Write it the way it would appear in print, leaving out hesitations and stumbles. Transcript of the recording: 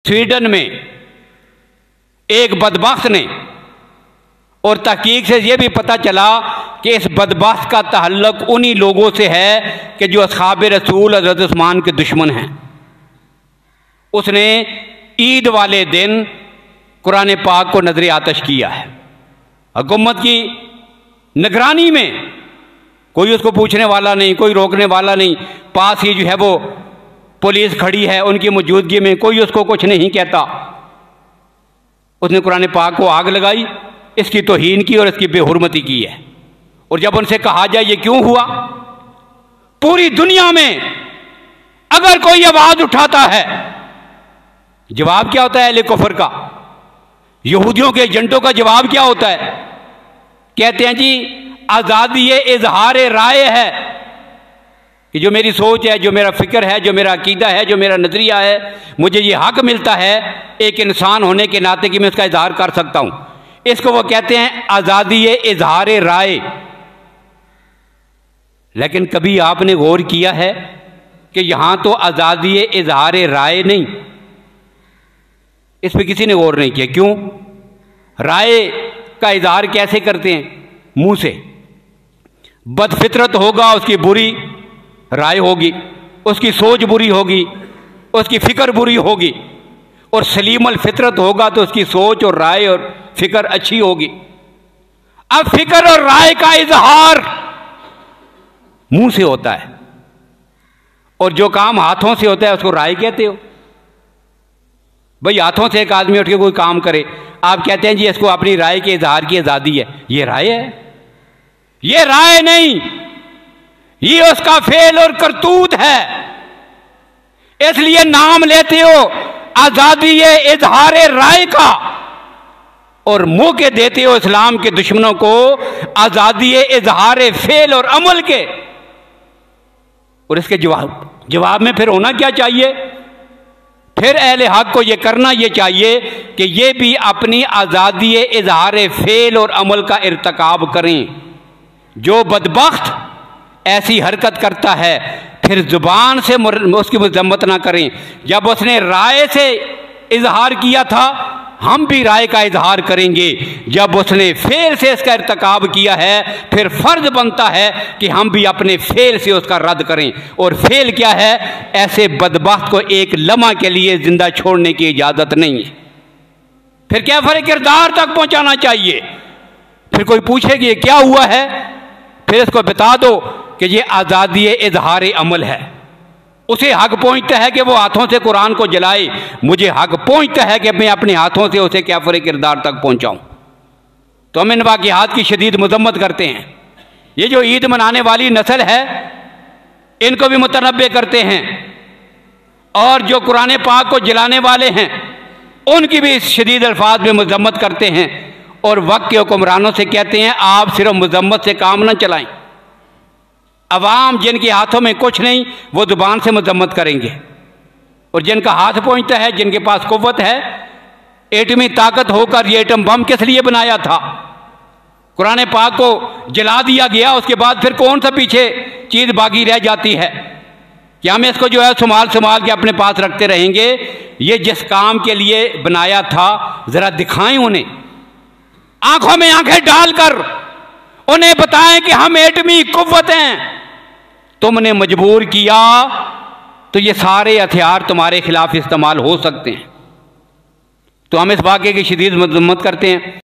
Sweden में एक बदबख्त ने, और तहकीक से यह भी पता चला कि इस बदबख्त का तअल्लुक उन्हीं लोगों से है कि जो अस्हाब रसूल हज़रत उस्मान के दुश्मन हैं। उसने ईद वाले दिन कुरान पाक को नजर आतश किया है। हुकूमत की निगरानी में कोई उसको पूछने वाला नहीं, कोई रोकने वाला नहीं, पास ही जो है वो पुलिस खड़ी है, उनकी मौजूदगी में कोई उसको कुछ नहीं कहता। उसने कुरान पाक को आग लगाई, इसकी तौहीन की और इसकी बेहुरमती की है। और जब उनसे कहा जाए ये क्यों हुआ, पूरी दुनिया में अगर कोई आवाज उठाता है, जवाब क्या होता है अहले कुफ्र का, यहूदियों के एजेंटों का जवाब क्या होता है? कहते हैं जी आज़ादी इजहार राय है, कि जो मेरी सोच है, जो मेरा फिक्र है, जो मेरा अकीदा है, जो मेरा नजरिया है, मुझे ये हक मिलता है एक इंसान होने के नाते कि मैं इसका इजहार कर सकता हूं। इसको वो कहते हैं आज़ादी इजहार राय। लेकिन कभी आपने गौर किया है कि यहां तो आज़ादी इजहार राय नहीं, इस पर किसी ने गौर नहीं किया। क्यों? राय का इजहार कैसे करते हैं? मुंह से। बदफितरत होगा उसकी बुरी राय होगी, उसकी सोच बुरी होगी, उसकी फिक्र बुरी होगी, और सलीमल फितरत होगा तो उसकी सोच और राय और फिक्र अच्छी होगी। अब फिक्र और राय का इजहार मुंह से होता है, और जो काम हाथों से होता है उसको राय कहते हो। भाई हाथों से एक आदमी उठ के कोई काम करे, आप कहते हैं जी इसको अपनी राय के इजहार की आजादी है, ये राय है? ये राय नहीं, ये उसका फेल और करतूत है। इसलिए नाम लेते हो आजादी इजहार राय का, और मौके देते हो इस्लाम के दुश्मनों को आजादी इजहार फेल और अमल के। और इसके जवाब में फिर होना क्या चाहिए? फिर अहले हक को यह करना यह चाहिए कि यह भी अपनी आजादी इजहार फेल और अमल का इर्तकाब करें। जो बदबख्त ऐसी हरकत करता है फिर जुबान से उसकी मजम्मत ना करें। जब उसने राय से इजहार किया था, हम भी राय का इजहार करेंगे। जब उसने फेल से इसका इर्तकाब किया है, फिर फर्ज बनता है कि हम भी अपने फेल से उसका रद्द करें। और फेल क्या है? ऐसे बदबख्त को एक लम्हा के लिए जिंदा छोड़ने की इजाजत नहीं है। फिर क्या फर्क किरदार तक पहुंचाना चाहिए। फिर कोई पूछे कि ये क्या हुआ है, फिर इसको बता दो कि ये आज़ादी इजहार अमल है। उसे हक पहुंचता है कि वो हाथों से कुरान को जलाए, मुझे हक पहुंचता है कि मैं अपने हाथों से उसे कैफर किरदार तक पहुंचाऊं। तो हम इन वाक़ियात की शदीद मजम्मत करते हैं। ये जो ईद मनाने वाली नस्ल है, इनको भी मुतनब्बे करते हैं, और जो कुरान पाक को जलाने वाले हैं उनकी भी शदीद अल्फाज में मजम्मत करते हैं। और वक्त के हुक्मरानों से कहते हैं आप सिर्फ मजम्मत से काम न चलाएं। अवाम जिनके हाथों में कुछ नहीं वो जुबान से मजम्मत करेंगे, और जिनका हाथ पहुंचता है, जिनके पास कुव्वत है, एटमी ताकत होकर ये एटम बम किस लिए बनाया था? कुरान पाक को जला दिया गया, उसके बाद फिर कौन सा पीछे चीज बाकी रह जाती है कि हम इसको जो है संभाल के अपने पास रखते रहेंगे? ये जिस काम के लिए बनाया था जरा दिखाएं उन्हें, आंखों में आंखें डालकर उन्हें बताएं कि हम एटमी कुव्वत हैं। तुमने मजबूर किया तो ये सारे हथियार तुम्हारे खिलाफ इस्तेमाल हो सकते हैं। तो हम इस वाक़े की शदीद मजम्मत करते हैं।